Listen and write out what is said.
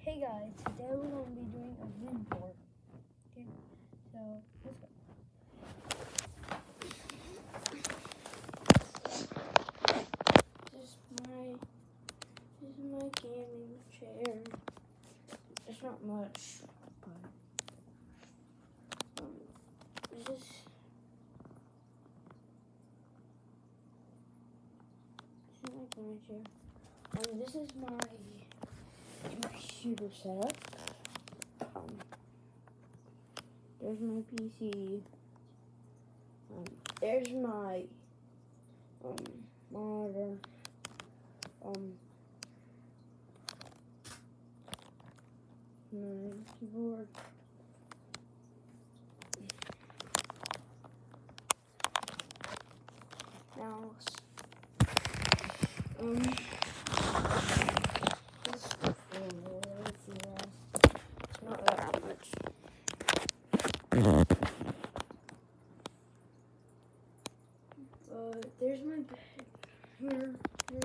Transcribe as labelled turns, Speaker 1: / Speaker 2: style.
Speaker 1: Hey guys, today we're going to be doing a room tour. Okay, so let's go. This is my gaming chair. It's not much, but this is my gaming chair. This is my computer setup. There's my PC. There's my monitor. My keyboard. Mouse. This not that much. There's my bed. Here's my